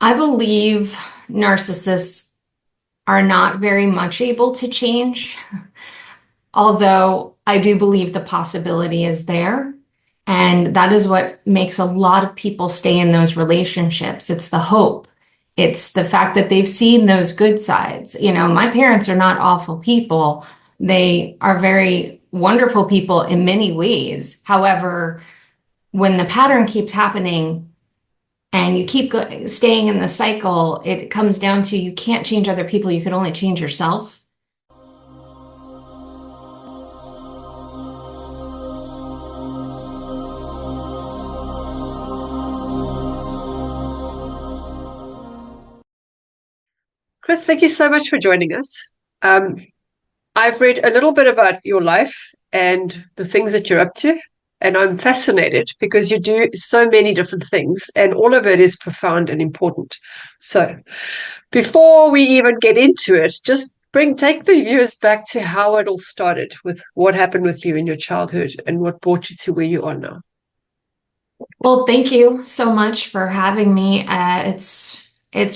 I believe narcissists are not very much able to change, although I do believe the possibility is there. And that is what makes a lot of people stay in those relationships. It's the hope. It's the fact that they've seen those good sides. My parents are not awful people. They are very wonderful people in many ways. However, when the pattern keeps happening, and you keep staying in the cycle, it comes down to you can't change other people, you can only change yourself. Chris, thank you so much for joining us. I've read a little bit about your life and the things that you're up to, and I'm fascinated because you do so many different things, and all of it is profound and important. So before we even get into it, just take the viewers back to how it all started with what happened with you in your childhood and what brought you to where you are now. Well, thank you so much for having me. It's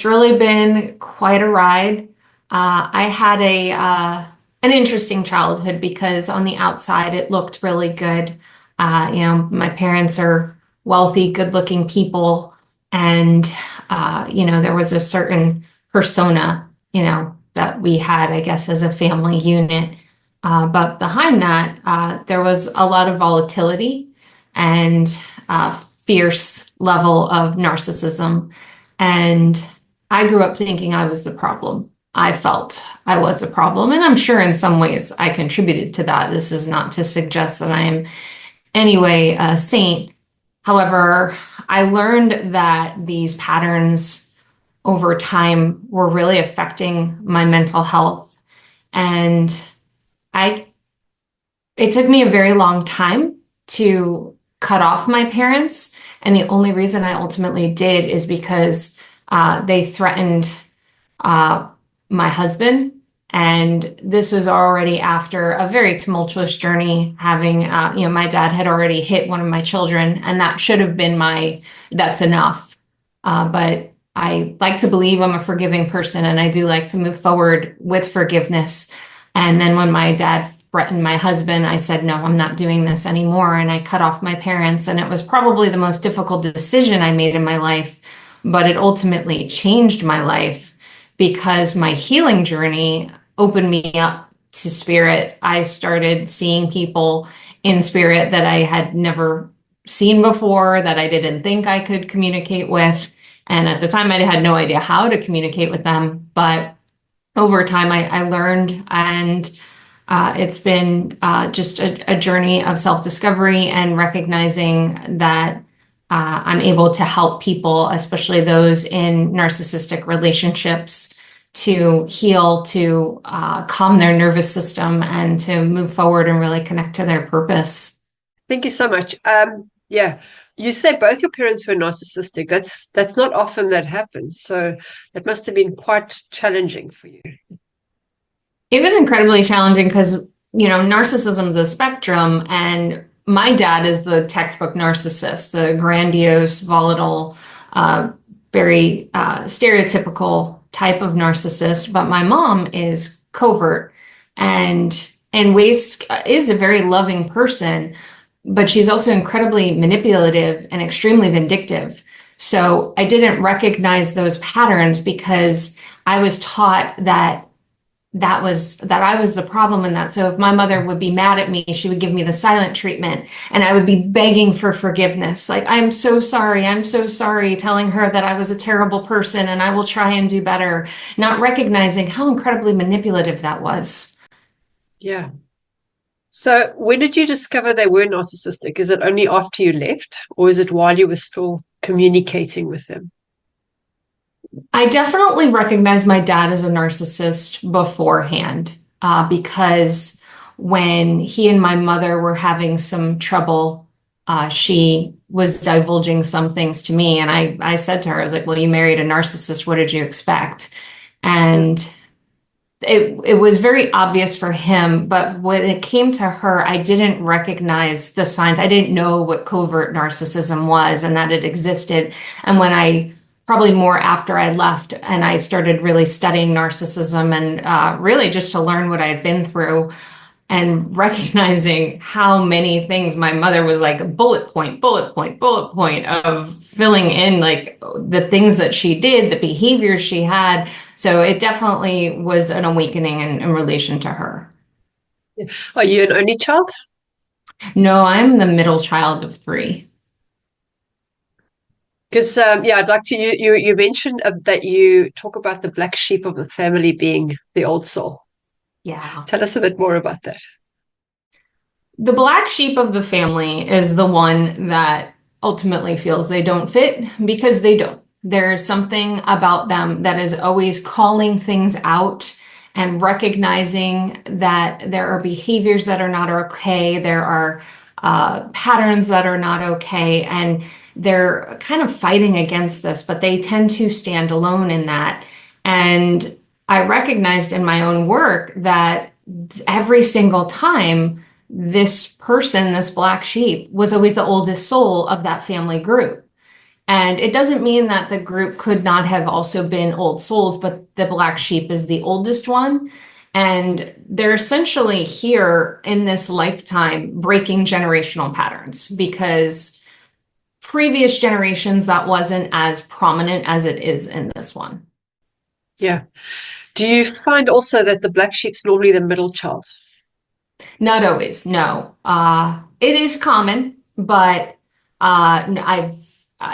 really been quite a ride. I had an interesting childhood because on the outside it looked really good. My parents are wealthy, good-looking people, and there was a certain persona, that we had, I guess, as a family unit. But behind that, there was a lot of volatility and fierce level of narcissism. And I grew up thinking I was the problem. I felt I was a problem. And I'm sure in some ways I contributed to that. This is not to suggest that I am anyway a saint. However, I learned that these patterns over time were really affecting my mental health. And it took me a very long time to cut off my parents. And the only reason I ultimately did is because they threatened my husband. And this was already after a very tumultuous journey, having, my dad had already hit one of my children, and that should have been that's enough. But I like to believe I'm a forgiving person, and I do like to move forward with forgiveness. And then when my dad threatened my husband, I said, no, I'm not doing this anymore. And I cut off my parents. And it was probably the most difficult decision I made in my life, but it ultimately changed my life because my healing journey opened me up to spirit. I started seeing people in spirit that I had never seen before, that I didn't think I could communicate with. And at the time, I had no idea how to communicate with them. But over time, I learned, and it's been just a journey of self-discovery and recognizing that I'm able to help people, especially those in narcissistic relationships, to heal, to calm their nervous system, and to move forward and really connect to their purpose. Thank you so much. Yeah, you said both your parents were narcissistic. That's not often that happens. So that must have been quite challenging for you. It was incredibly challenging because, narcissism is a spectrum, and my dad is the textbook narcissist, the grandiose, volatile, very stereotypical type of narcissist. But my mom is covert, and Waste is a very loving person, but she's also incredibly manipulative and extremely vindictive. So I didn't recognize those patterns because I was taught that I was the problem in that. So if my mother would be mad at me, she would give me the silent treatment, and I would be begging for forgiveness. Like, I'm so sorry, telling her that I was a terrible person and I will try and do better, not recognizing how incredibly manipulative that was. Yeah. So when did you discover they were narcissistic? Is it only after you left, or is it while you were still communicating with them? I definitely recognized my dad as a narcissist beforehand, because when he and my mother were having some trouble, she was divulging some things to me. And I said to her, I was like, well, you married a narcissist. What did you expect? And it was very obvious for him. But when it came to her, I didn't recognize the signs. I didn't know what covert narcissism was and that it existed. And when I probably more after I left and I started really studying narcissism and really just to learn what I had been through and recognizing how many things my mother was like bullet point, bullet point, bullet point of filling in like the things that she did, the behaviors she had. So it definitely was an awakening in relation to her. Are you an only child? No, I'm the middle child of three. Because yeah, I'd like to. You mentioned that you talk about the black sheep of the family being the old soul. Yeah. Tell us a bit more about that. The black sheep of the family is the one that ultimately feels they don't fit because they don't. There's something about them that is always calling things out and recognizing that there are behaviors that are not okay, there are patterns that are not okay, and they're kind of fighting against this, but they tend to stand alone in that. And I recognized in my own work that every single time this person, this black sheep, was always the oldest soul of that family group. And it doesn't mean that the group could not have also been old souls, but the black sheep is the oldest one. And they're essentially here in this lifetime breaking generational patterns because previous generations that wasn't as prominent as it is in this one. Yeah. Do you find also that the black sheep's normally the middle child? Not always, no. It is common, but I've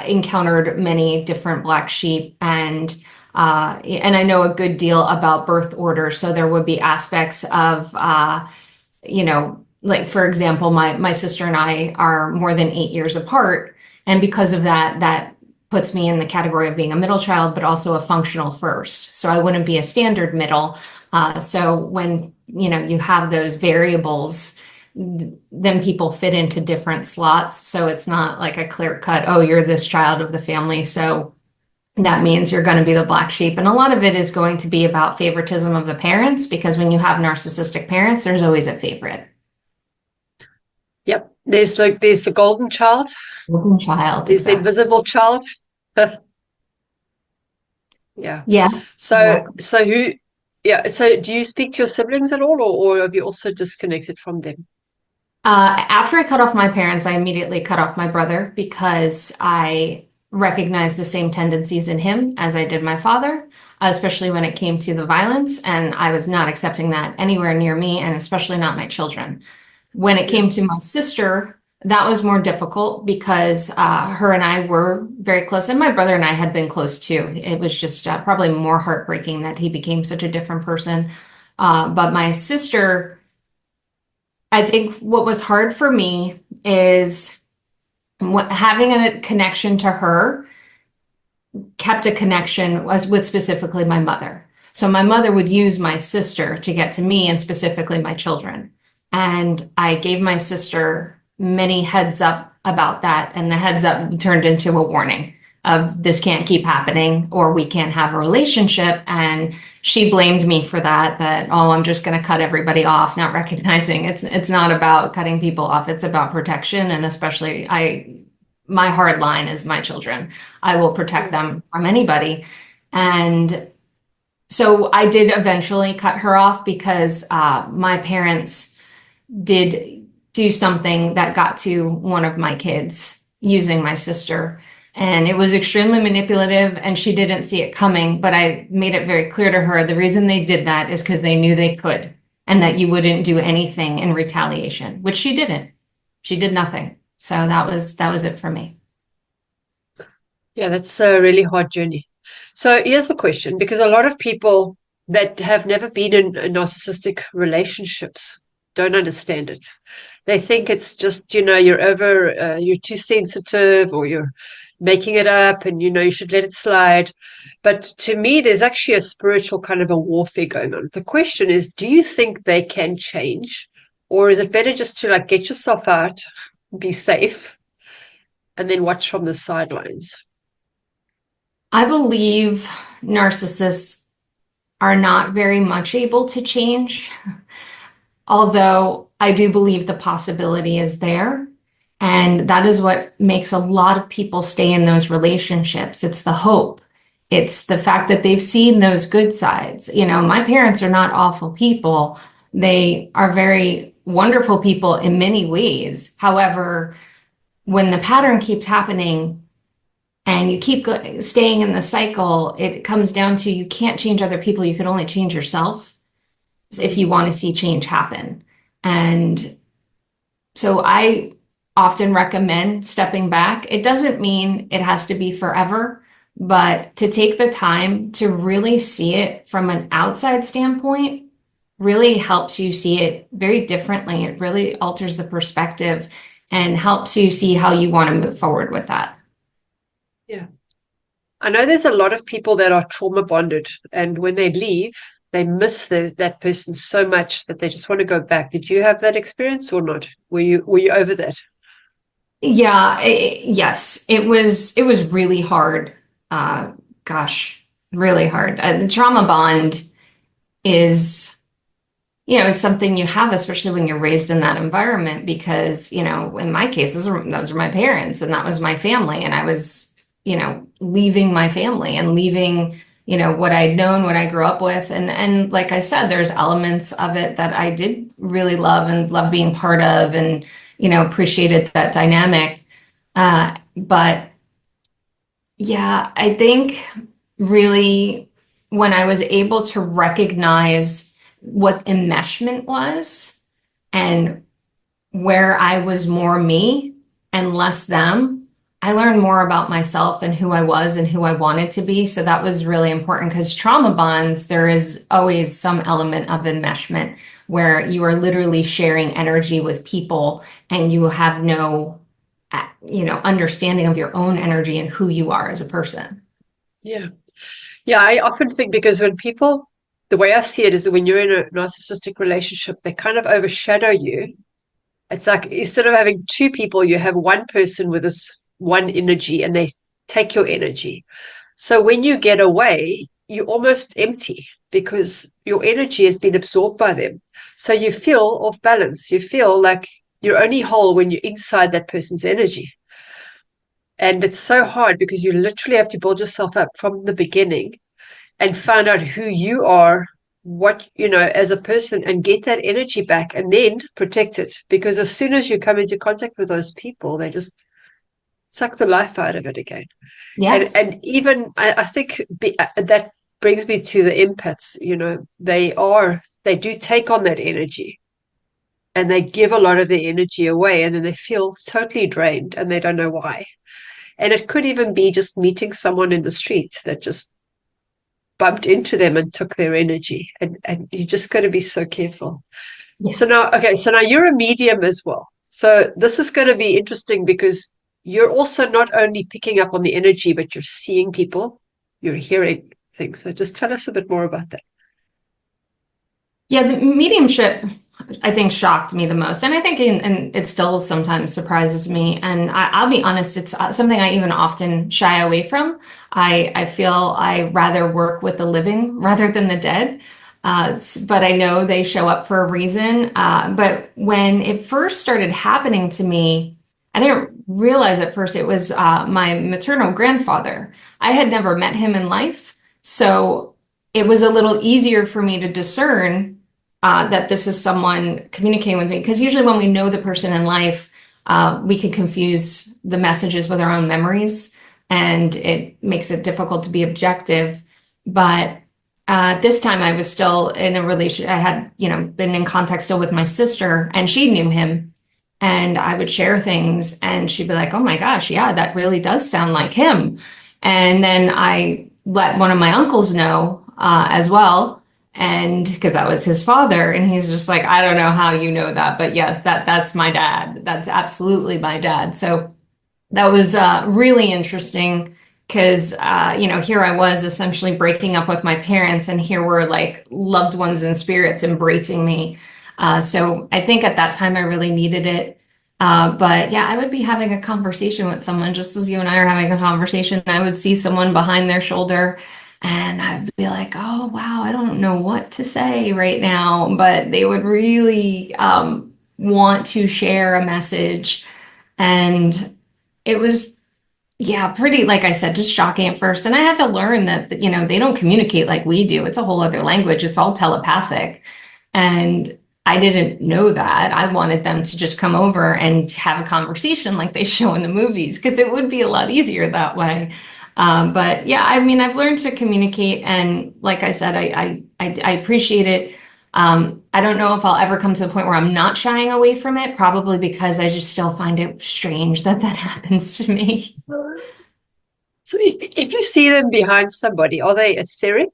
encountered many different black sheep and I know a good deal about birth order. So there would be aspects of like for example, my sister and I are more than 8 years apart, and because of that, that puts me in the category of being a middle child, but also a functional first. So I wouldn't be a standard middle. So when you have those variables, then people fit into different slots. So it's not like a clear cut, oh, you're this child of the family. So that means you're going to be the black sheep. And a lot of it is going to be about favoritism of the parents, because when you have narcissistic parents, there's always a favorite. Yep. There's the golden child. Golden child, There's the exactly. invisible child. Yeah. Yeah, So exactly. so who yeah, so do you speak to your siblings at all, or have you also disconnected from them? After I cut off my parents, I immediately cut off my brother because I recognized the same tendencies in him as I did my father, especially when it came to the violence. And I was not accepting that anywhere near me, and especially not my children. When it Yeah. came to my sister, that was more difficult because her and I were very close, and my brother and I had been close too. It was just probably more heartbreaking that he became such a different person. But my sister, I think what was hard for me is having a connection to her kept a connection was with specifically my mother. So my mother would use my sister to get to me and specifically my children. And I gave my sister many heads up about that. And the heads up turned into a warning of this can't keep happening or we can't have a relationship. And she blamed me for that, oh, I'm just going to cut everybody off, not recognizing it's not about cutting people off. It's about protection. And especially my hard line is my children. I will protect Yeah. them from anybody. And so I did eventually cut her off because my parents did do something that got to one of my kids using my sister. And it was extremely manipulative, and she didn't see it coming. But I made it very clear to her the reason they did that is because they knew they could, and that you wouldn't do anything in retaliation, which she didn't. She did nothing. So that was it for me. Yeah, that's a really hard journey. So here's the question, because a lot of people that have never been in narcissistic relationships don't understand it. They think it's just, you're too sensitive, or you're making it up, and, you should let it slide. But to me, there's actually a spiritual kind of a warfare going on. The question is, do you think they can change? Or is it better just to like get yourself out, be safe, and then watch from the sidelines? I believe narcissists are not very much able to change, although I do believe the possibility is there. And that is what makes a lot of people stay in those relationships. It's the hope It's the fact that they've seen those good sides. You know, my parents are not awful people. They are very wonderful people in many ways. However, when the pattern keeps happening and you keep staying in the cycle, it comes down to you can't change other people. You can only change yourself if you want to see change happen. And so I often recommend stepping back. It doesn't mean it has to be forever, but to take the time to really see it from an outside standpoint really helps you see it very differently. It really alters the perspective and helps you see how you want to move forward with that. Yeah. I know there's a lot of people that are trauma bonded, and when they leave, they miss that person so much that they just want to go back. Did you have that experience or not? Were you over that? Yeah, yes, it was really hard. Gosh, really hard. The trauma bond is, it's something you have, especially when you're raised in that environment, because, in my case, those were my parents and that was my family. And I was, leaving my family and leaving, what I'd known, what I grew up with. And like I said, there's elements of it that I did really love and love being part of and, appreciated that dynamic. But yeah, I think really when I was able to recognize what enmeshment was and where I was more me and less them, I learned more about myself and who I was and who I wanted to be. So that was really important because trauma bonds, there is always some element of enmeshment where you are literally sharing energy with people and you have no, understanding of your own energy and who you are as a person. Yeah. Yeah, I often think because when people, the way I see it is that when you're in a narcissistic relationship, they kind of overshadow you. It's like instead of having two people, you have one person with this one energy and they take your energy. So when you get away, you're almost empty because your energy has been absorbed by them. So you feel off balance. You feel like you're only whole when you're inside that person's energy. And it's so hard because you literally have to build yourself up from the beginning and find out who you are, what, as a person, and get that energy back and then protect it. Because as soon as you come into contact with those people, they just suck the life out of it again. And Yes. and even I think that brings me to the empaths. They do take on that energy and they give a lot of their energy away, and then they feel totally drained and they don't know why. And it could even be just meeting someone in the street that just bumped into them and took their energy. And you just got to be so careful. Yeah. So now you're a medium as well. So this is going to be interesting because you're also not only picking up on the energy, but you're seeing people, you're hearing things. So just tell us a bit more about that. Yeah, the mediumship, I think, shocked me the most. And I think and it still sometimes surprises me. And I'll be honest, it's something I even often shy away from. I feel I rather work with the living rather than the dead. But I know they show up for a reason. But when it first started happening to me, I didn't realize at first it was my maternal grandfather. I had never met him in life. So it was a little easier for me to discern that this is someone communicating with me. Because usually when we know the person in life, we can confuse the messages with our own memories, and it makes it difficult to be objective. But this time I was still in a relation. I had, been in contact still with my sister, and she knew him. And I would share things, and she'd be like, "Oh my gosh, yeah, that really does sound like him." And then I let one of my uncles know as well, and because that was his father, and he's just like, "I don't know how you know that, but yes, that's my dad. That's absolutely my dad." So that was really interesting because here I was essentially breaking up with my parents, and here were like loved ones and spirits embracing me. So I think at that time I really needed it. But yeah, I would be having a conversation with someone just as you and I are having a conversation. I would see someone behind their shoulder and I'd be like, oh, wow, I don't know what to say right now. But they would really want to share a message. And it was Yeah, pretty, like I said, just shocking at first. And I had to learn that, they don't communicate like we do. It's a whole other language. It's all telepathic. And I didn't know that. I wanted them to just come over and have a conversation like they show in the movies, because it would be a lot easier that way. But yeah, I mean, I've learned to communicate. And like I said, I appreciate it. I don't know if I'll ever come to the point where I'm not shying away from it, probably because I just still find it strange that that happens to me. So if you see them behind somebody, are they etheric?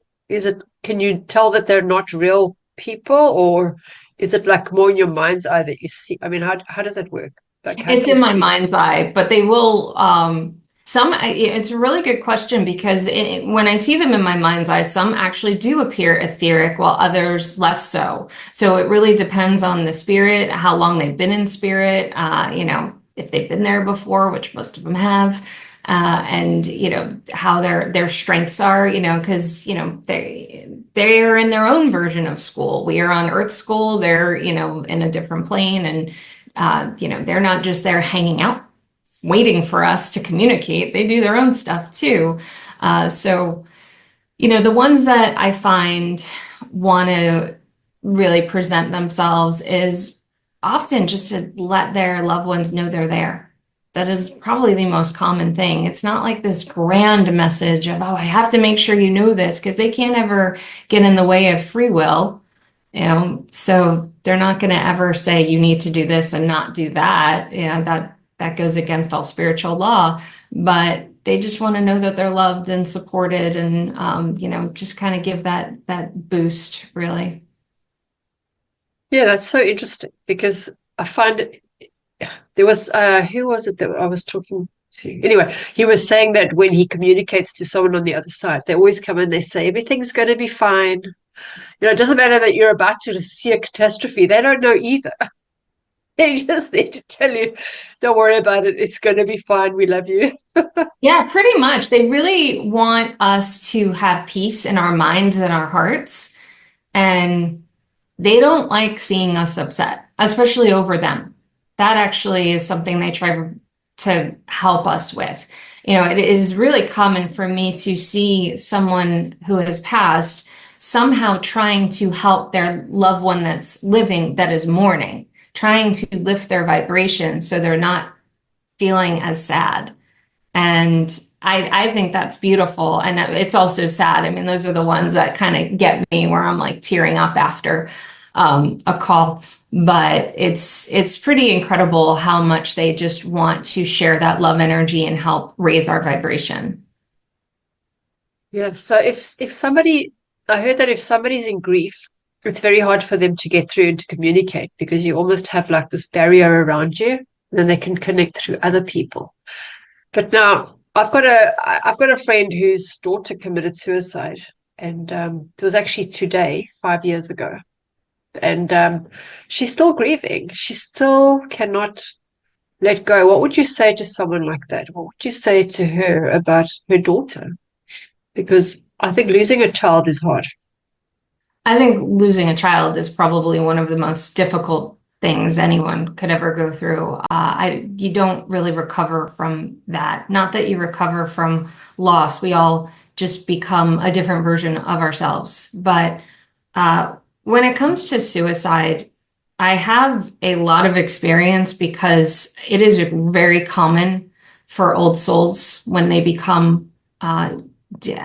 Can you tell that they're not real people, or is it like more in your mind's eye that you see? I mean, how does that work? Like, how do It's you in my see it? mind's eye, but they will, it's a really good question because when I see them in my mind's eye, some actually do appear etheric while others less so. So it really depends on the spirit, how long they've been in spirit, if they've been there before, which most of them have, and how their strengths are, because they are in their own version of school. We are on Earth school. They're in a different plane, and they're not just there hanging out, waiting for us to communicate. They do their own stuff too. So, the ones that I find want to really present themselves is often just to let their loved ones know they're there. That is probably the most common thing. It's not like this grand message of, oh, I have to make sure you know this, because they can't ever get in the way of free will. So they're not going to ever say you need to do this and not do that. That goes against all spiritual law. But they just want to know that they're loved and supported, and just kind of give that boost, really. Yeah, that's so interesting because I find it, there was who was it that I was talking to? Anyway, he was saying that when he communicates to someone on the other side, they always come in, they say everything's going to be fine. It doesn't matter that you're about to see a catastrophe. They don't know either. They just need to tell you, don't worry about it. It's going to be fine. We love you. Yeah, pretty much. They really want us to have peace in our minds and our hearts. And they don't like seeing us upset, especially over them. That actually is something they try to help us with. It is really common for me to see someone who has passed somehow trying to help their loved one that's living, that is mourning, trying to lift their vibration so they're not feeling as sad. And I think that's beautiful. And it's also sad. I mean, those are the ones that kind of get me, where I'm like tearing up after a call. But it's pretty incredible how much they just want to share that love energy and help raise our vibration. Yeah. So if somebody, I heard that if somebody's in grief, it's very hard for them to get through and to communicate because you almost have like this barrier around you, and then they can connect through other people. But now I've got a friend whose daughter committed suicide, and it was actually today, 5 years ago, and she's still grieving. She still cannot let go. What would you say to someone like that? What would you say to her about her daughter? Because I think losing a child is hard. I think losing a child is probably one of the most difficult things anyone could ever go through. You don't really recover from that. Not that you recover from loss. We all just become a different version of ourselves. But when it comes to suicide, I have a lot of experience because it is very common for old souls when they become, I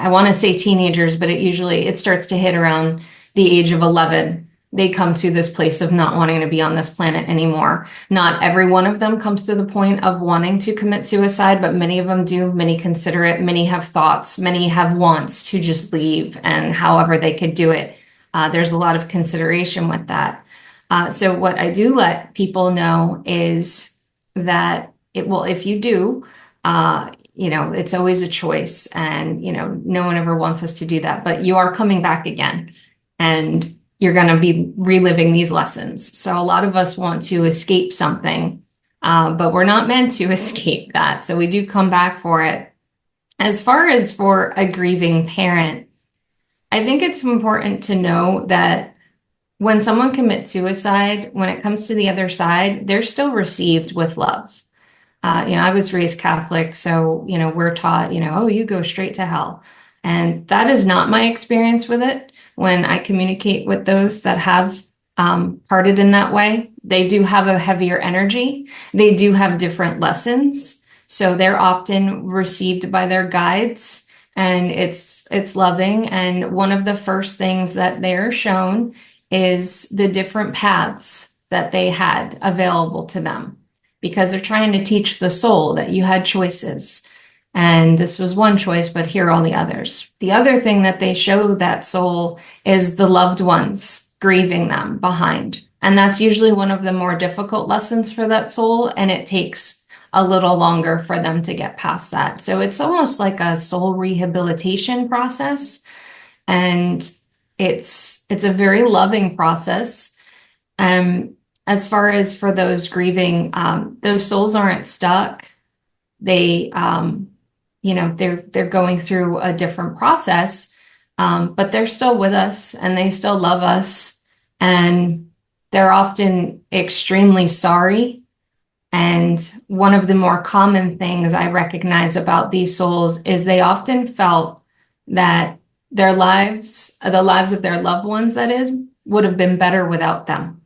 want to say teenagers, but it starts to hit around the age of 11. They come to this place of not wanting to be on this planet anymore. Not every one of them comes to the point of wanting to commit suicide, but many of them do. Many consider it. Many have thoughts. Many have wants to just leave, and however they could do it. There's a lot of consideration with that. So what I do let people know is that if you do, it's always a choice, and, no one ever wants us to do that, but you are coming back again, and you're going to be reliving these lessons. So a lot of us want to escape something, but we're not meant to escape that. So we do come back for it. As far as for a grieving parent, I think it's important to know that when someone commits suicide, when it comes to the other side, they're still received with love. I was raised Catholic, so, we're taught, oh, you go straight to hell. And that is not my experience with it. When I communicate with those that have parted in that way, they do have a heavier energy. They do have different lessons. So they're often received by their guides, and it's loving. And one of the first things that they're shown is the different paths that they had available to them, because they're trying to teach the soul that you had choices. And this was one choice, but here are all the others. The other thing that they show that soul is the loved ones, grieving them behind. And that's usually one of the more difficult lessons for that soul. And it takes a little longer for them to get past that. So it's almost like a soul rehabilitation process. And it's a very loving process. As far as for those grieving, those souls aren't stuck. They, they're going through a different process, but they're still with us and they still love us. And they're often extremely sorry. And one of the more common things I recognize about these souls is they often felt that their lives, the lives of their loved ones, that is, would have been better without them.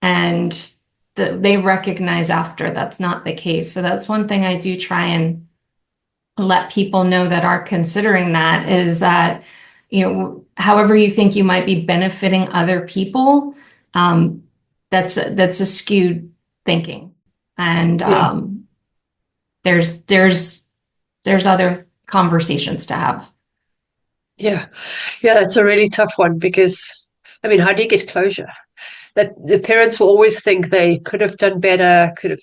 And they recognize after that's not the case. So that's one thing I do try and let people know that are considering that, is that, however you think you might be benefiting other people, that's a skewed thinking. And there's other conversations to have. Yeah. Yeah, that's a really tough one because, I mean, how do you get closure? That the parents will always think they could have done better, could have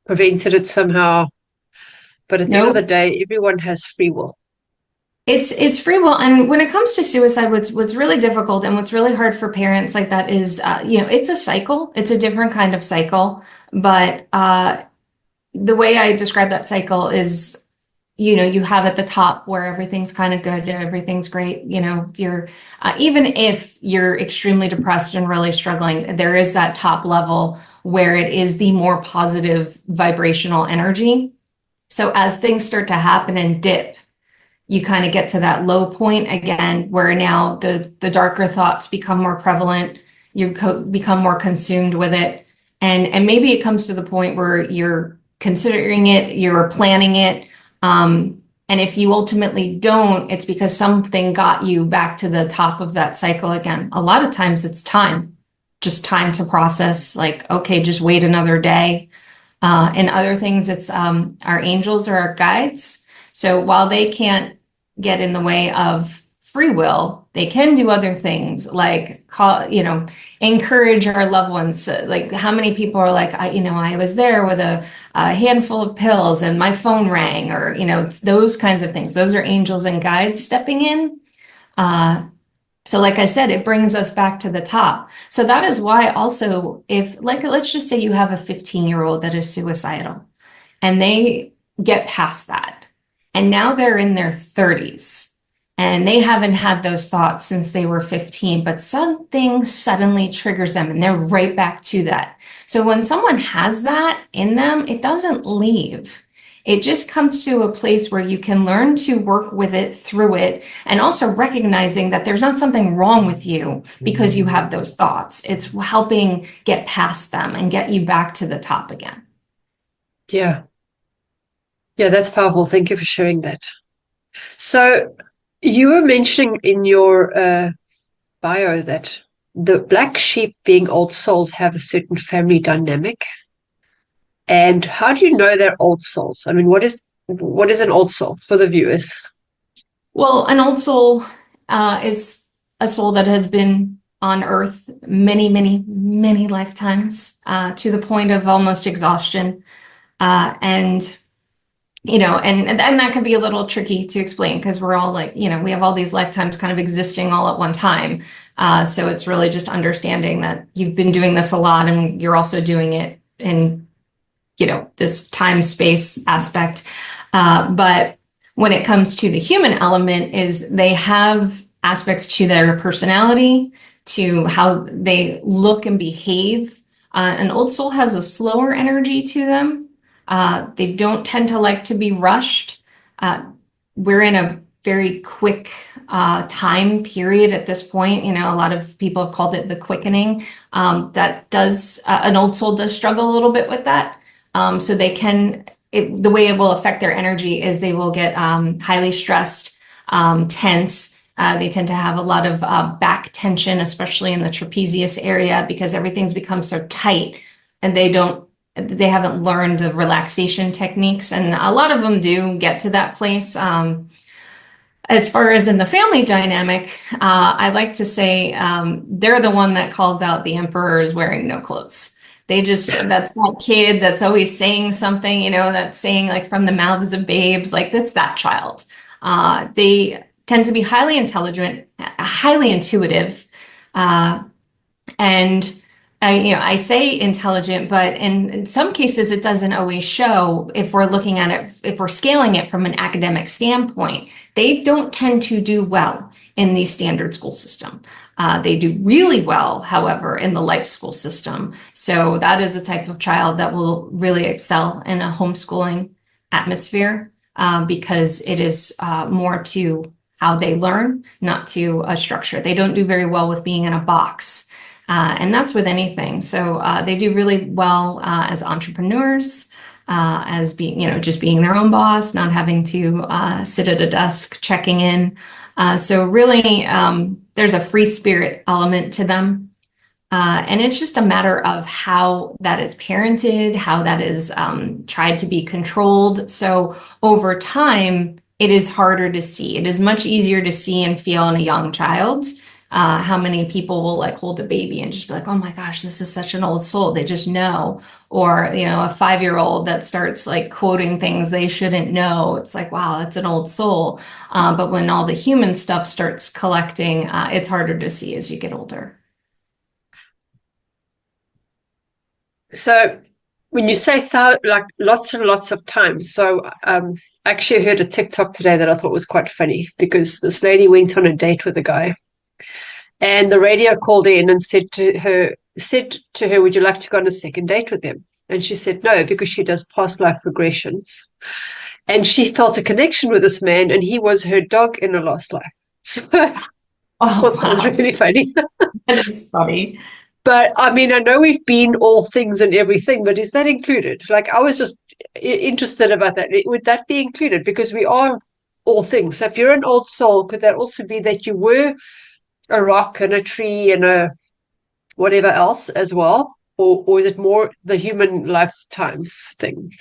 prevented it somehow. But at the end of the Nope. day, everyone has free will. It's free will. And when it comes to suicide, what's really difficult and what's really hard for parents like that is, it's a cycle. It's a different kind of cycle. But the way I describe that cycle is, you have at the top where everything's kind of good, everything's great. You're even if you're extremely depressed and really struggling, there is that top level where it is the more positive vibrational energy. So as things start to happen and dip, you kind of get to that low point again, where now the darker thoughts become more prevalent. You become more consumed with it. And maybe it comes to the point where you're considering it, you're planning it. And if you ultimately don't, it's because something got you back to the top of that cycle again. A lot of times it's just time to process, like, okay, just wait another day. And other things, it's our angels or our guides. So while they can't get in the way of free will, they can do other things like encourage our loved ones. Like, how many people are like, I was there with a handful of pills and my phone rang, or, it's those kinds of things. Those are angels and guides stepping in. So like I said, it brings us back to the top. So that is why also, if, like, let's just say you have a 15-year-old that is suicidal and they get past that, and now they're in their 30s and they haven't had those thoughts since they were 15, but something suddenly triggers them and they're right back to that. So when someone has that in them, it doesn't leave. It just comes to a place where you can learn to work with it, through it, and also recognizing that there's not something wrong with you because you have those thoughts. It's helping get past them and get you back to the top again. Yeah. Yeah, that's powerful. Thank you for sharing that. So you were mentioning in your bio that the black sheep, being old souls, have a certain family dynamic. And how do you know they're old souls? I mean, what is an old soul for the viewers? Well, an old soul is a soul that has been on Earth many, many, many lifetimes, to the point of almost exhaustion. And and that could be a little tricky to explain, because we're all like, we have all these lifetimes kind of existing all at one time. So it's really just understanding that you've been doing this a lot and you're also doing it in, this time space aspect. But when it comes to the human element, is they have aspects to their personality, to how they look and behave. An old soul has a slower energy to them. They don't tend to like to be rushed. We're in a very quick time period at this point. You know, a lot of people have called it the quickening. That does, an old soul does struggle a little bit with that. So they can, the way it will affect their energy is they will get highly stressed, tense. They tend to have a lot of back tension, especially in the trapezius area, because everything's become so tight and they haven't learned the relaxation techniques. And a lot of them do get to that place. As far as in the family dynamic, I like to say they're the one that calls out the emperor is wearing no clothes. That's that kid that's always saying something, you know, that's saying like from the mouths of babes, like that's that child. They tend to be highly intelligent, highly intuitive, and you know, I say intelligent, but in some cases it doesn't always show if we're looking at it, if we're scaling it from an academic standpoint. They don't tend to do well in the standard school system. They do really well, however, in the life school system. So that is the type of child that will really excel in a homeschooling atmosphere because it is more to how they learn, not to a structure. They don't do very well with being in a box. And that's with anything. So they do really well as entrepreneurs, as being, you know, just being their own boss, not having to sit at a desk checking in. So really, there's a free spirit element to them. And it's just a matter of how that is parented, how that is tried to be controlled. So over time, it is harder to see. It is much easier to see and feel in a young child. How many people will like hold a baby and just be like, oh my gosh, this is such an old soul. They just know. Or, you know, a 5-year-old that starts like quoting things they shouldn't know. It's like, wow, that's an old soul. But when all the human stuff starts collecting, it's harder to see as you get older. So when you say like lots and lots of times, so actually I heard a TikTok today that I thought was quite funny because this lady went on a date with a guy. And the radio called in and said to her, would you like to go on a second date with him? And she said no, because she does past life regressions. And she felt a connection with this man, and he was her dog in a last life. So I thought that was really funny. That is funny. But I mean, I know we've been all things and everything, but is that included? Like, I was just interested about that. Would that be included? Because we are all things. So if you're an old soul, could that also be that you were a rock and a tree and a whatever else as well? Or is it more the human lifetimes thing?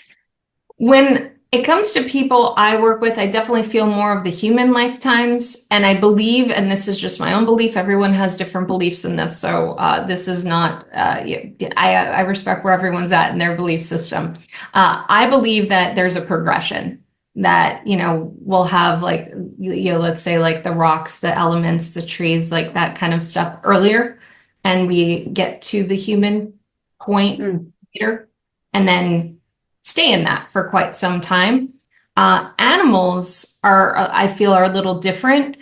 When it comes to people I work with, I definitely feel more of the human lifetimes. And I believe, and this is just my own belief, everyone has different beliefs in this. So this is not, I respect where everyone's at in their belief system. I believe that there's a progression that, you know, we'll have like, you know, let's say like the rocks, the elements, the trees, like that kind of stuff earlier. And we get to the human point later and then stay in that for quite some time. Animals are, I feel, are a little different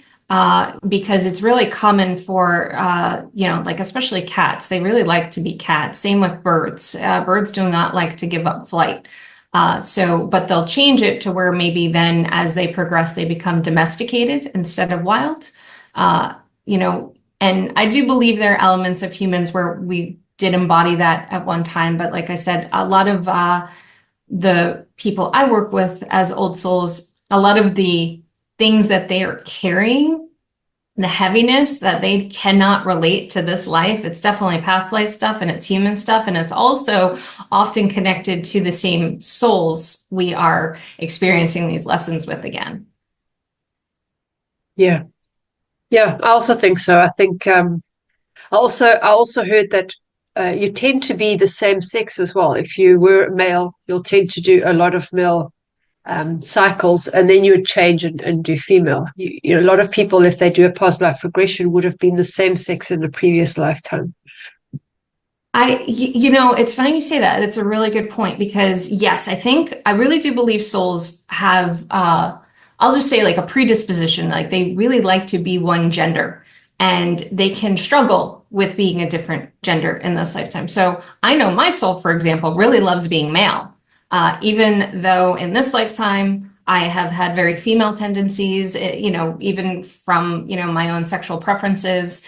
because it's really common for, you know, like especially cats. They really like to be cats. Same with birds. Birds do not like to give up flight. But they'll change it to where maybe then as they progress, they become domesticated instead of wild. You know, and I do believe there are elements of humans where we did embody that at one time. But like I said, a lot of the people I work with as old souls, a lot of the things that they are carrying, the heaviness that they cannot relate to this life, it's definitely past life stuff and it's human stuff. And it's also often connected to the same souls we are experiencing these lessons with again. Yeah. Yeah, I also think so. I think I also heard that you tend to be the same sex as well. If you were male, you'll tend to do a lot of male cycles, and then you would change and do female. You know, a lot of people, if they do a past life regression, would have been the same sex in the previous lifetime. You know, it's funny you say that. It's a really good point because yes, I really do believe souls have, I'll just say like a predisposition, like they really like to be one gender and they can struggle with being a different gender in this lifetime. So I know my soul, for example, really loves being male. Even though in this lifetime, I have had very female tendencies, even from, my own sexual preferences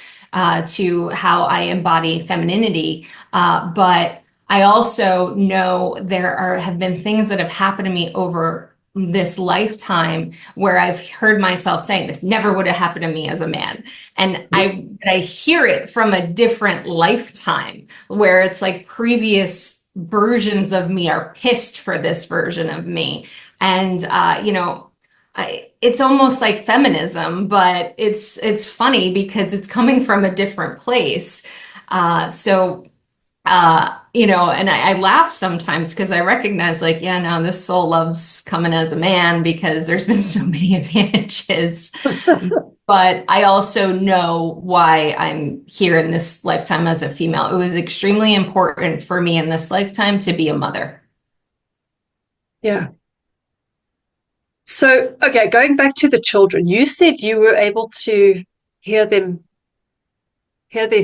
to how I embody femininity. But I also know have been things that have happened to me over this lifetime where I've heard myself saying this never would have happened to me as a man. And I hear it from a different lifetime where it's like previous versions of me are pissed for this version of me. And, it's almost like feminism, but it's funny because it's coming from a different place. And I laugh sometimes because I recognize like, yeah, no, this soul loves coming as a man because there's been so many advantages. But I also know why I'm here in this lifetime as a female. It was extremely important for me in this lifetime to be a mother. Yeah. So, okay, going back to the children, you said you were able to hear their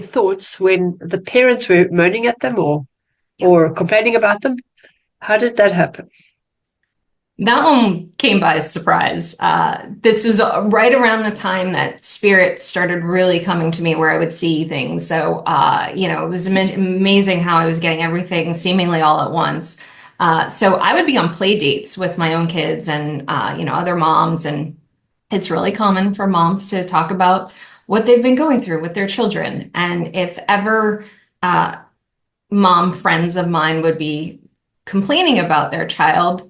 thoughts when the parents were moaning at them or complaining about them. How did that happen? That one came by surprise. This was right around the time that spirit started really coming to me where I would see things. So, it was amazing how I was getting everything seemingly all at once. So I would be on play dates with my own kids and, other moms. And it's really common for moms to talk about what they've been going through with their children. And if ever mom friends of mine would be complaining about their child,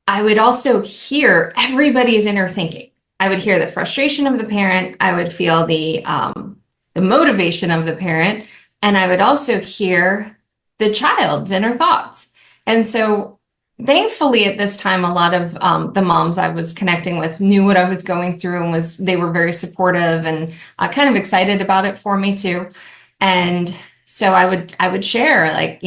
I would also hear everybody's inner thinking. I would hear the frustration of the parent. I would feel the motivation of the parent. And I would also hear the child's inner thoughts. And so thankfully at this time, a lot of the moms I was connecting with knew what I was going through and they were very supportive and kind of excited about it for me too. And so I would share like,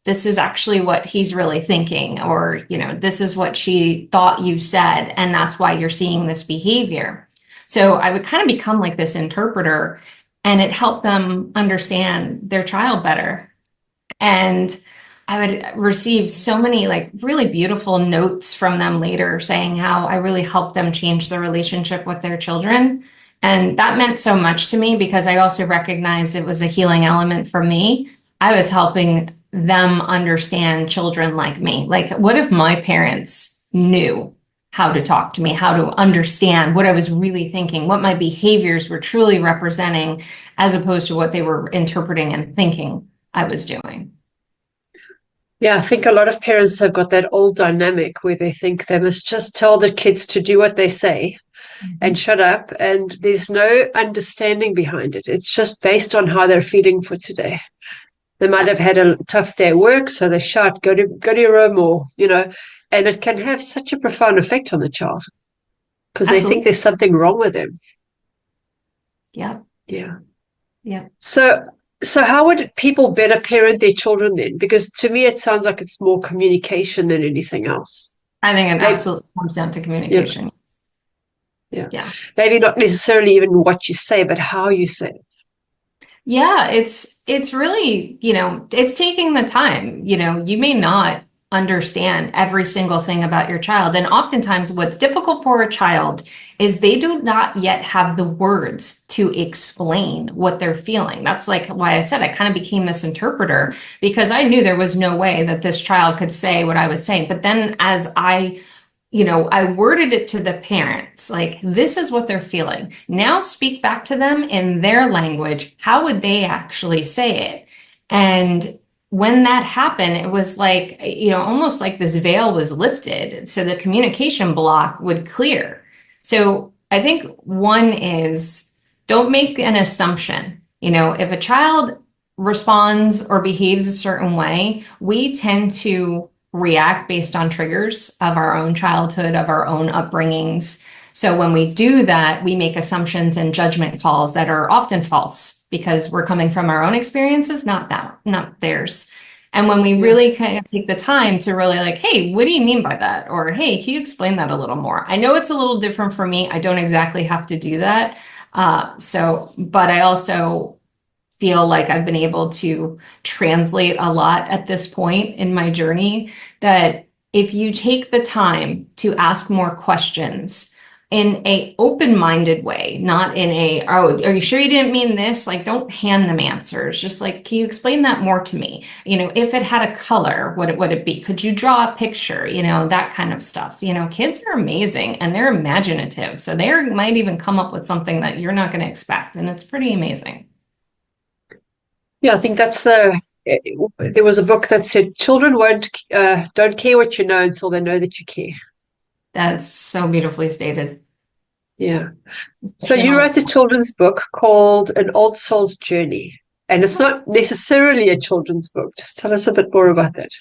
this is actually what he's really thinking, or, this is what she thought you said, and that's why you're seeing this behavior. So I would kind of become like this interpreter, and it helped them understand their child better. And I would receive so many like really beautiful notes from them later saying how I really helped them change their relationship with their children. And that meant so much to me because I also recognized it was a healing element for me. I was helping them understand children like me. Like, what if my parents knew how to talk to me, how to understand what I was really thinking, what my behaviors were truly representing, as opposed to what they were interpreting and thinking I was doing. Yeah, I think a lot of parents have got that old dynamic where they think they must just tell the kids to do what they say and shut up, and there's no understanding behind it. It's just based on how they're feeling for today. They might have had a tough day at work, so they shout, go to your room, or, and it can have such a profound effect on the child because they think there's something wrong with them. Yeah. Yeah. Yeah. So how would people better parent their children then? Because to me, it sounds like it's more communication than anything else. I think it absolutely comes down to communication. Yeah. Yeah. Maybe not necessarily even what you say, but how you say it. Yeah, it's really, it's taking the time. You may not understand every single thing about your child. And oftentimes what's difficult for a child is they do not yet have the words to explain what they're feeling. That's like why I said I kind of became this interpreter, because I knew there was no way that this child could say what I was saying. But then as I worded it to the parents, like, this is what they're feeling. Now speak back to them in their language. How would they actually say it? And when that happened, it was like, almost like this veil was lifted. So the communication block would clear. So I think one is, don't make an assumption. If a child responds or behaves a certain way, we tend to react based on triggers of our own childhood, of our own upbringings. So when we do that, we make assumptions and judgment calls that are often false because we're coming from our own experiences, not theirs. And when we really kind of take the time to really like, hey, what do you mean by that? Or, hey, can you explain that a little more? I know it's a little different for me. I don't exactly have to do that. But I also feel like I've been able to translate a lot at this point in my journey, that if you take the time to ask more questions in a open-minded way, not in a, oh, are you sure you didn't mean this? Like, don't hand them answers. Just like, can you explain that more to me? You know, if it had a color, what would it be? Could you draw a picture? You know, that kind of stuff. You know, kids are amazing and they're imaginative. So they might even come up with something that you're not going to expect. And it's pretty amazing. Yeah, I think that's there was a book that said children don't care what you know until they know that you care. That's so beautifully stated. Yeah. So Especially you on wrote a children's book called An Old Soul's Journey, and it's not necessarily a children's book. Just tell us a bit more about that.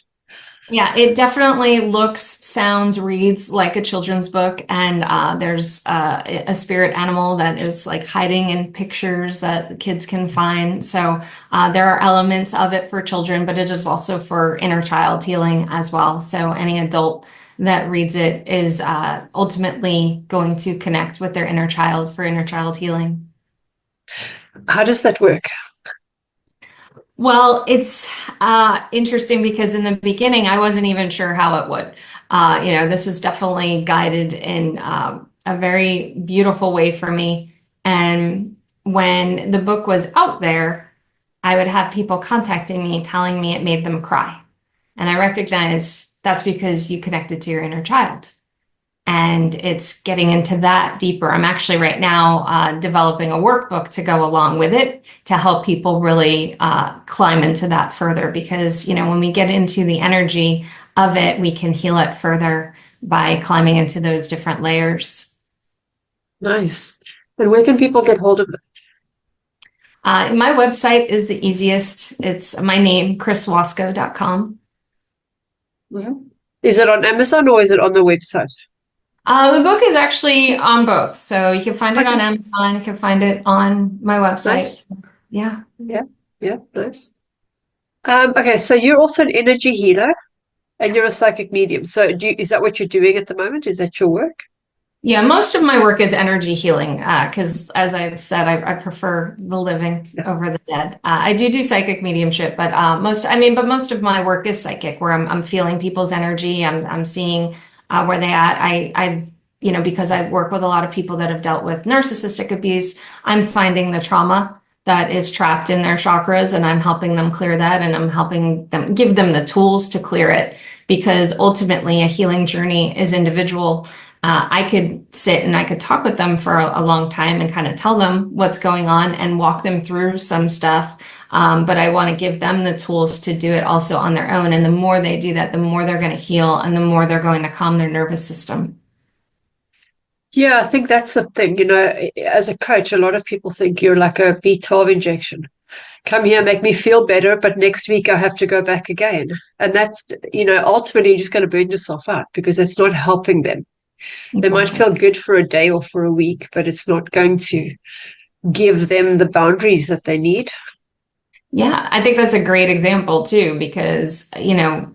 Yeah, it definitely looks, sounds, reads like a children's book. And there's a spirit animal that is like hiding in pictures that the kids can find. So there are elements of it for children, but it is also for inner child healing as well. So any adult that reads it is ultimately going to connect with their inner child for inner child healing. How does that work? Well, it's interesting because in the beginning, I wasn't even sure how it would. You know, this was definitely guided in a very beautiful way for me. And when the book was out there, I would have people contacting me, telling me it made them cry. And I recognize that's because you connected to your inner child. And it's getting into that deeper. I'm actually right now developing a workbook to go along with it to help people really climb into that further. Because, you know, when we get into the energy of it, we can heal it further by climbing into those different layers. Nice. And where can people get hold of it? My website is the easiest. It's my name, chriswasko.com. Mhm. Is it on Amazon or is it on the website? The book is actually on both. So you can find it on Okay, Amazon. You can find it on my website. nice. So, yeah. Yeah, yeah, nice. Okay, so you're also an energy healer and you're a psychic medium. So is that what you're doing at the moment? Is that your work? Yeah, most of my work is energy healing because, as I've said, I prefer the living Yeah. over the dead. I do psychic mediumship, but but most of my work is psychic, where I'm feeling people's energy. I'm seeing where they at. You know, because I work with a lot of people that have dealt with narcissistic abuse, I'm finding the trauma that is trapped in their chakras, and I'm helping them clear that, and I'm helping them give them the tools to clear it, because ultimately a healing journey is individual. I could sit and I could talk with them for a long time and kind of tell them what's going on and walk them through some stuff. But I want to give them the tools to do it also on their own. And the more they do that, the more they're going to heal and the more they're going to calm their nervous system. Yeah, I think that's the thing. You know, as a coach, a lot of people think you're like a B12 injection. Come here, make me feel better, but next week I have to go back again. And that's, you know, ultimately you're just going to burn yourself out because it's not helping them. They might Exactly. feel good for a day or for a week, but it's not going to give them the boundaries that they need. Yeah, I think that's a great example too, because, you know,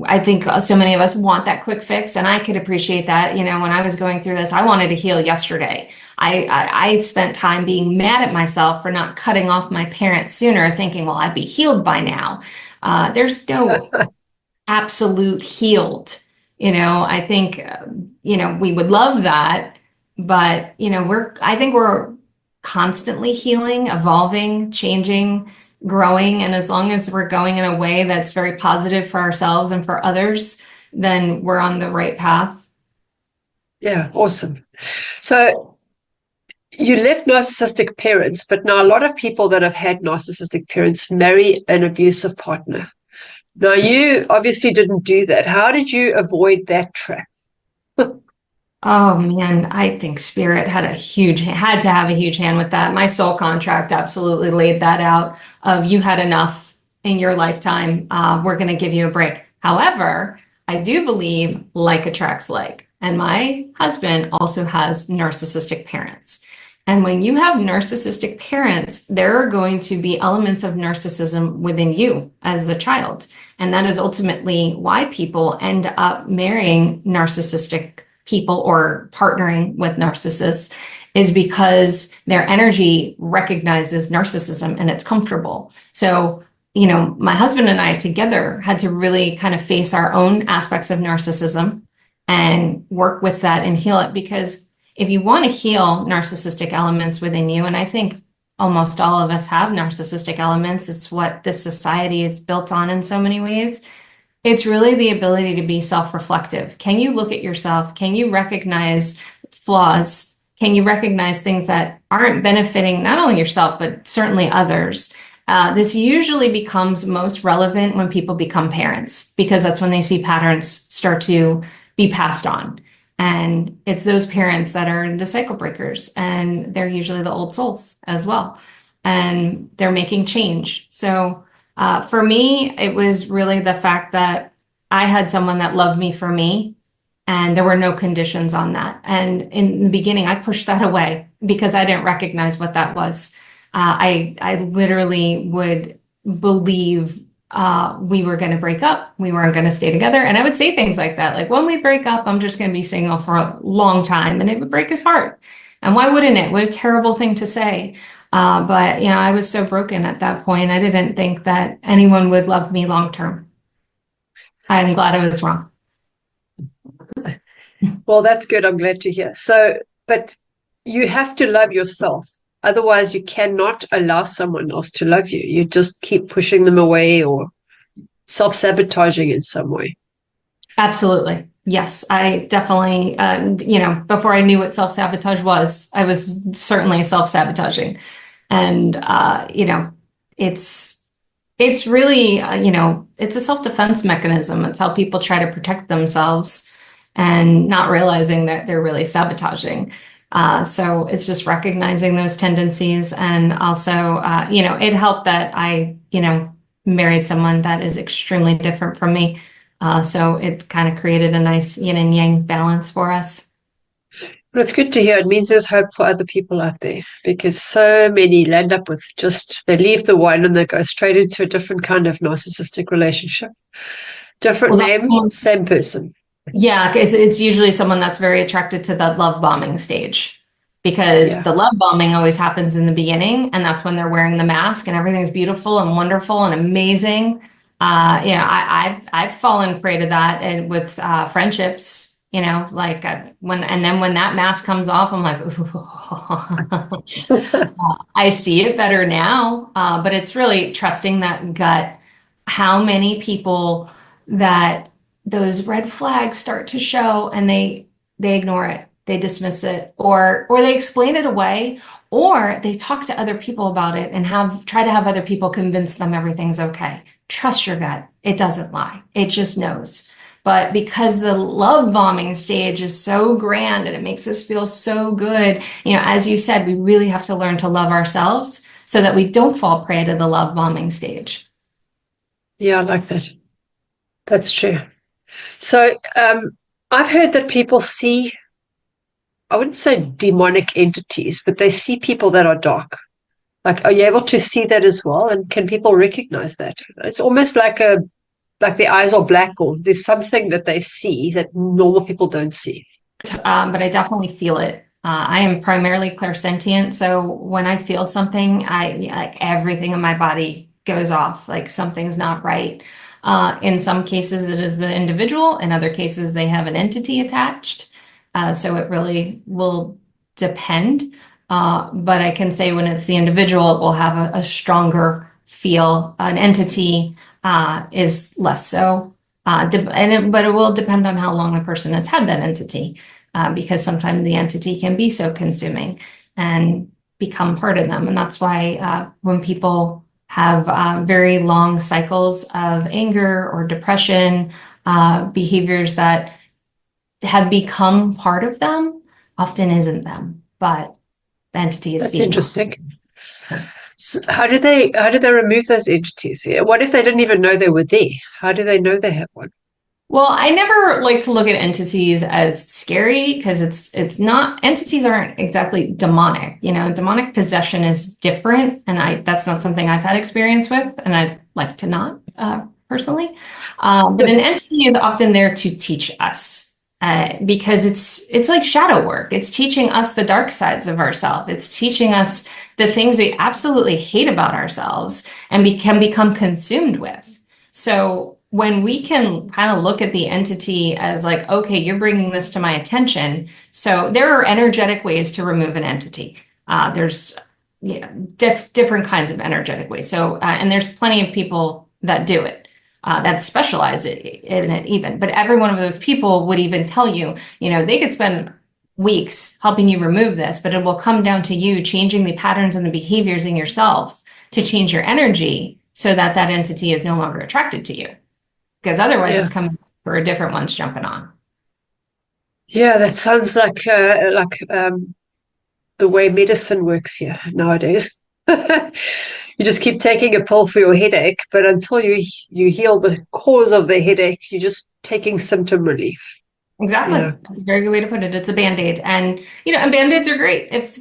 I think so many of us want that quick fix, and I could appreciate that. You know, when I was going through this, I wanted to heal yesterday. I spent time being mad at myself for not cutting off my parents sooner, thinking, well, I'd be healed by now. There's no absolute healed. You know, I think, you know, we would love that, but, you know, I think we're constantly healing, evolving, changing, growing. And as long as we're going in a way that's very positive for ourselves and for others, then we're on the right path. Yeah, awesome. So you left narcissistic parents, but now a lot of people that have had narcissistic parents marry an abusive partner. Now, you obviously didn't do that. How did you avoid that trap? Oh man, I think Spirit had to have a huge hand with that. My soul contract absolutely laid that out of you had enough in your lifetime. We're going to give you a break. However, I do believe like attracts like, and my husband also has narcissistic parents. And when you have narcissistic parents, there are going to be elements of narcissism within you as the child. And that is ultimately why people end up marrying narcissistic people or partnering with narcissists, is because their energy recognizes narcissism and it's comfortable. So my husband and I together had to really kind of face our own aspects of narcissism and work with that and heal it. Because if you want to heal narcissistic elements within you, and I think almost all of us have narcissistic elements, it's what this society is built on in so many ways. It's really the ability to be self-reflective. Can you look at yourself? Can you recognize flaws? Can you recognize things that aren't benefiting not only yourself, but certainly others? This usually becomes most relevant when people become parents, because that's when they see patterns start to be passed on. And it's those parents that are the cycle breakers, and they're usually the old souls as well. And they're making change. So for me, it was really the fact that I had someone that loved me for me, and there were no conditions on that. And in the beginning, I pushed that away because I didn't recognize what that was. I literally would believe we were going to break up. We weren't going to stay together. And I would say things like that, like, when we break up, I'm just going to be single for a long time. And it would break his heart. And why wouldn't it? What a terrible thing to say. But I was so broken at that point. I didn't think that anyone would love me long term. I'm glad I was wrong. Well, that's good. I'm glad to hear. So, but you have to love yourself. Otherwise, you cannot allow someone else to love you. You just keep pushing them away or self-sabotaging in some way. Absolutely. Yes, I definitely, before I knew what self-sabotage was, I was certainly self-sabotaging. And, it's really, it's a self-defense mechanism. It's how people try to protect themselves and not realizing that they're really sabotaging. So it's just recognizing those tendencies. And also, it helped that I, married someone that is extremely different from me. So it kind of created a nice yin and yang balance for us. Well, it's good to hear. It means there's hope for other people out there, because so many land up with they leave the one and they go straight into a different kind of narcissistic relationship. Different name, same person. Yeah, it's usually someone that's very attracted to the love bombing stage, because the love bombing always happens in the beginning, and that's when they're wearing the mask and everything's beautiful and wonderful and amazing. I've fallen prey to that, and with friendships, when that mask comes off, I'm like, I see it better now. But it's really trusting that gut. How many people that those red flags start to show and they ignore it, they dismiss it, or they explain it away, or they talk to other people about it and try to have other people convince them everything's okay. Trust your gut. It doesn't lie. It just knows. But because the love bombing stage is so grand and it makes us feel so good, as you said, we really have to learn to love ourselves so that we don't fall prey to the love bombing stage. Yeah, I like that. That's true. So I've heard that people see, I wouldn't say demonic entities, but they see people that are dark. Like, are you able to see that as well? And can people recognize that? It's almost like the eyes are black, or there's something that they see that normal people don't see. But I definitely feel it. I am primarily clairsentient. So when I feel something, like everything in my body goes off, like something's not right. In some cases, it is the individual. In other cases, they have an entity attached. So it really will depend. But I can say when it's the individual, it will have a stronger feel. An entity is less so. But it will depend on how long the person has had that entity, because sometimes the entity can be so consuming and become part of them. And that's why when people have very long cycles of anger or depression, behaviors that have become part of them often isn't them, but the entity is. That's interesting. So how do they remove those entities? What if they didn't even know they were there? How do they know they have one? Well, I never like to look at entities as scary, because it's not, entities aren't exactly demonic. Demonic possession is different, and that's not something I've had experience with, and I'd like to not personally. But an entity is often there to teach us. because it's like shadow work. It's teaching us the dark sides of ourselves. It's teaching us the things we absolutely hate about ourselves and can become consumed with. So when we can kind of look at the entity as like, okay, you're bringing this to my attention. So there are energetic ways to remove an entity. There's different kinds of energetic ways. So, and there's plenty of people that do it. That specialize in it even. But every one of those people would even tell you, they could spend weeks helping you remove this, but it will come down to you changing the patterns and the behaviors in yourself to change your energy so that that entity is no longer attracted to you. Because otherwise it's coming for a different one's jumping on. Yeah, that sounds like the way medicine works here nowadays. You just keep taking a pill for your headache, but until you heal the cause of the headache, you're just taking symptom relief. Exactly. Yeah. That's a very good way to put it. It's a Band-Aid. And, and Band-Aids are great if,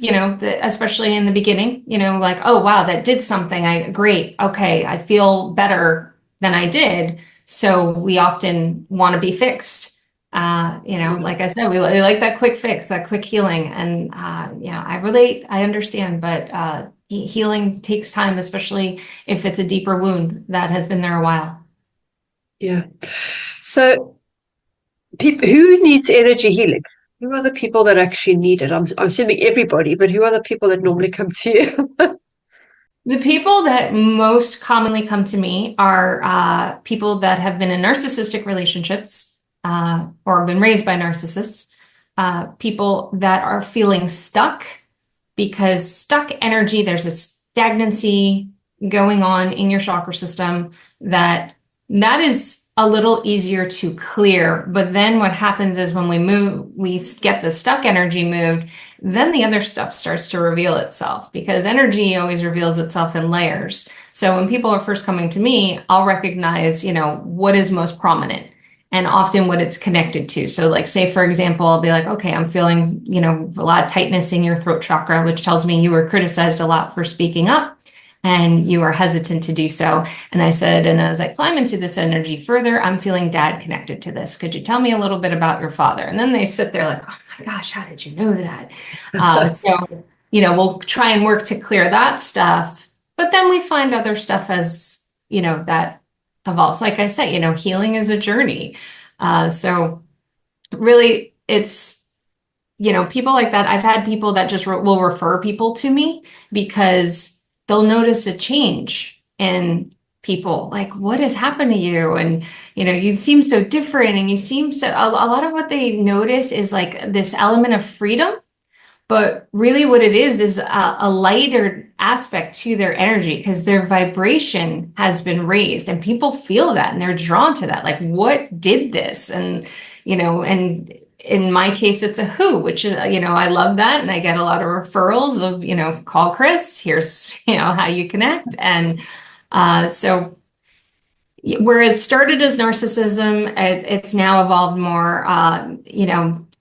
especially in the beginning, like, oh, wow, that did something. Great. Okay. I feel better than I did. So we often want to be fixed. Like I said, we like that quick fix, that quick healing. And, I relate, I understand, but, healing takes time, especially if it's a deeper wound that has been there a while. Yeah. So people who needs energy healing? Who are the people that actually need it? I'm assuming everybody, but who are the people that normally come to you? The people that most commonly come to me are people that have been in narcissistic relationships or been raised by narcissists, people that are feeling stuck because stuck energy, there's a stagnancy going on in your chakra system that is a little easier to clear. But then what happens is when we get the stuck energy moved, then the other stuff starts to reveal itself because energy always reveals itself in layers. So when people are first coming to me, I'll recognize, what is most prominent and often what it's connected to. So like, say, for example, I'll be like, okay, I'm feeling, a lot of tightness in your throat chakra, which tells me you were criticized a lot for speaking up and you are hesitant to do so. And I said, and as I climb into this energy further, I'm feeling dad connected to this. Could you tell me a little bit about your father? And then they sit there like, oh my gosh, how did you know that? So, we'll try and work to clear that stuff. But then we find other stuff as, that evolves. Like I say, healing is a journey. So really it's, people like that. I've had people that just will refer people to me because they'll notice a change in people, like, what has happened to you? And, you seem so different and you seem so, a lot of what they notice is like this element of freedom. But really what it is a lighter aspect to their energy because their vibration has been raised and people feel that and they're drawn to that. Like, what did this? And, and in my case, it's a who, which, I love that. And I get a lot of referrals of, call Chris, here's, how you connect. And so where it started as narcissism, it's now evolved more,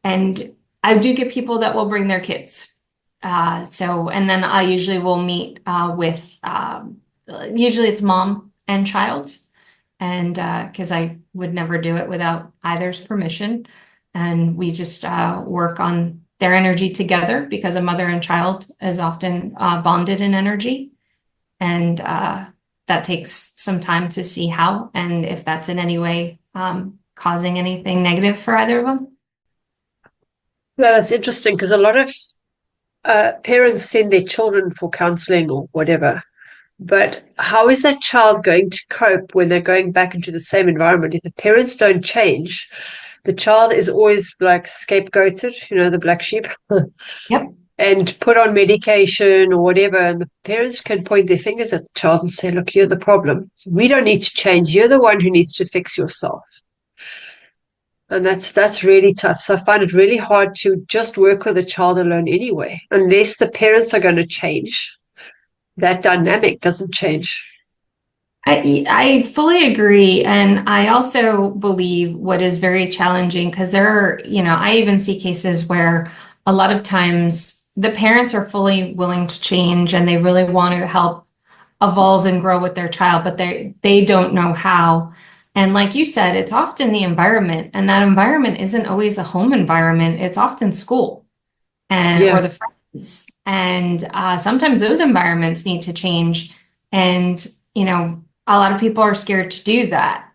and I do get people that will bring their kids. And then I usually will meet with, usually it's mom and child. And because I would never do it without either's permission. And we just work on their energy together because a mother and child is often bonded in energy. And that takes some time to see how, and if that's in any way causing anything negative for either of them. Well, that's interesting because a lot of parents send their children for counseling or whatever. But how is that child going to cope when they're going back into the same environment? If the parents don't change, the child is always like scapegoated, the black sheep, Yep. and put on medication or whatever. And the parents can point their fingers at the child and say, look, you're the problem. We don't need to change. You're the one who needs to fix yourself. And that's really tough. So I find it really hard to just work with a child alone anyway, unless the parents are going to change. That dynamic doesn't change. I fully agree. And I also believe what is very challenging, because there are, I even see cases where a lot of times the parents are fully willing to change and they really want to help evolve and grow with their child, but they don't know how. And like you said, it's often the environment, and that environment isn't always the home environment. It's often school and or Yeah. the friends. And sometimes those environments need to change. And, a lot of people are scared to do that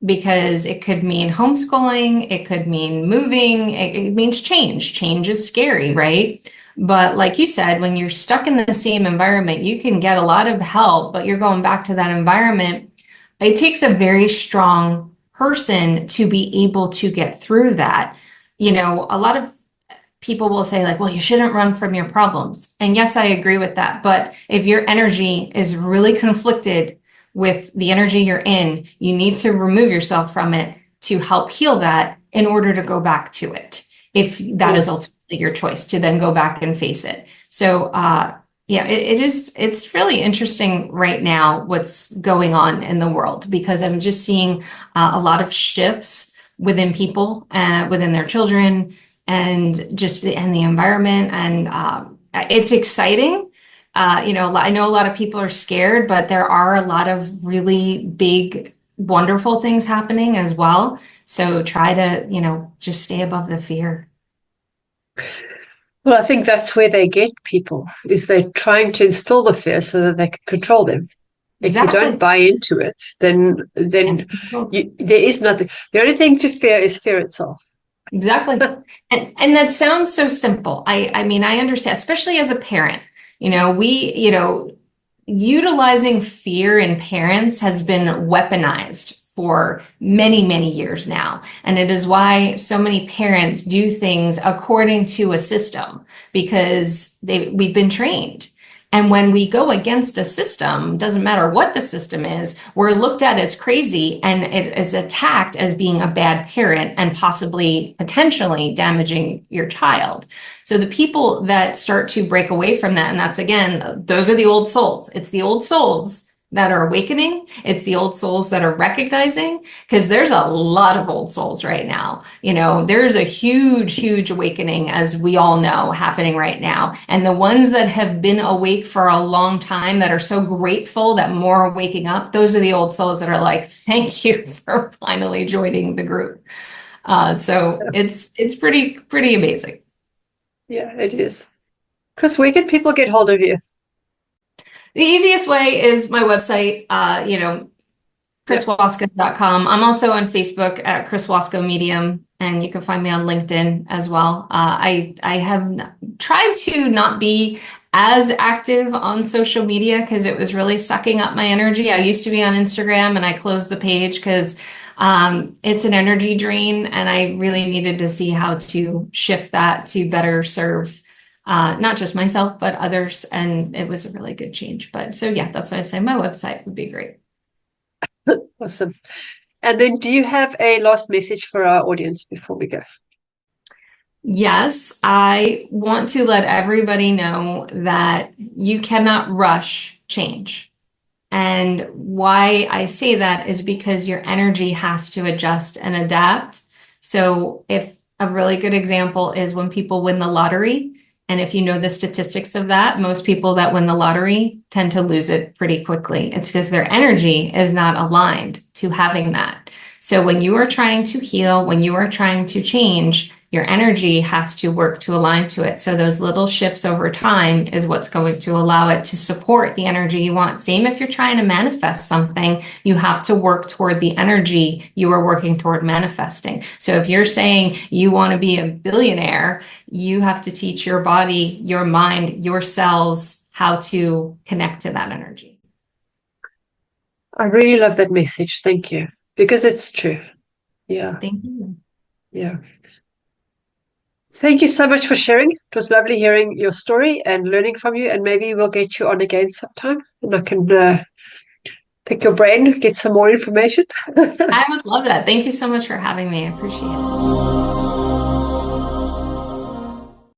because it could mean homeschooling, it could mean moving, it means change. Change is scary, right? But like you said, when you're stuck in the same environment, you can get a lot of help, but you're going back to that environment. It takes a very strong person to be able to get through that. A lot of people will say like, well, you shouldn't run from your problems. And yes, I agree with that. But if your energy is really conflicted with the energy you're in, you need to remove yourself from it to help heal that in order to go back to it. If that Yeah. is ultimately your choice to then go back and face it. So, yeah, it's really interesting right now what's going on in the world because I'm just seeing a lot of shifts within people, within their children, and just and the environment, and it's exciting. I know a lot of people are scared, but there are a lot of really big, wonderful things happening as well. So try to, just stay above the fear. Well, I think that's where they get people, is they're trying to instill the fear so that they can control them. If you don't Exactly. buy into it, then Can't then be controlled. there is nothing. The only thing to fear is fear itself. Exactly. And that sounds so simple. I mean, I understand, especially as a parent. Utilizing fear in parents has been weaponized for many, many years now. And it is why so many parents do things according to a system because we've been trained. And when we go against a system, doesn't matter what the system is, we're looked at as crazy and it is attacked as being a bad parent and possibly potentially damaging your child. So the people that start to break away from that, and that's again, those are the old souls. It's the old souls that are awakening. It's the old souls that are recognizing, because there's a lot of old souls right now. There's a huge, huge awakening, as we all know, happening right now. And the ones that have been awake for a long time, that are so grateful that more are waking up, those are the old souls that are like, thank you for finally joining the group. So it's pretty amazing. Yeah, it is. Chris, where can people get hold of you? The easiest way is my website, Yep. chriswasko.com. I'm also on Facebook at Chris Wasko Medium, and you can find me on LinkedIn as well. I have tried to not be as active on social media because it was really sucking up my energy. I used to be on Instagram and I closed the page because it's an energy drain, and I really needed to see how to shift that to better serve not just myself, but others. And it was a really good change. But so, yeah, that's why I say my website would be great. Awesome. And then do you have a last message for our audience before we go? Yes, I want to let everybody know that you cannot rush change. And why I say that is because your energy has to adjust and adapt. So, if a really good example is when people win the lottery, and if you know the statistics of that, most people that win the lottery tend to lose it pretty quickly. It's because their energy is not aligned to having that. So, when you are trying to heal, when you are trying to change, your energy has to work to align to it. So those little shifts over time is what's going to allow it to support the energy you want. Same if you're trying to manifest something, you have to work toward the energy you are working toward manifesting. So if you're saying you want to be a billionaire, you have to teach your body, your mind, your cells how to connect to that energy. I really love that message. Thank you. Because it's true. Yeah. Thank you. Yeah. Thank you so much for sharing. It was lovely hearing your story and learning from you. And maybe we'll get you on again sometime and I can pick your brain, get some more information. I would love that. Thank you so much for having me. I appreciate it.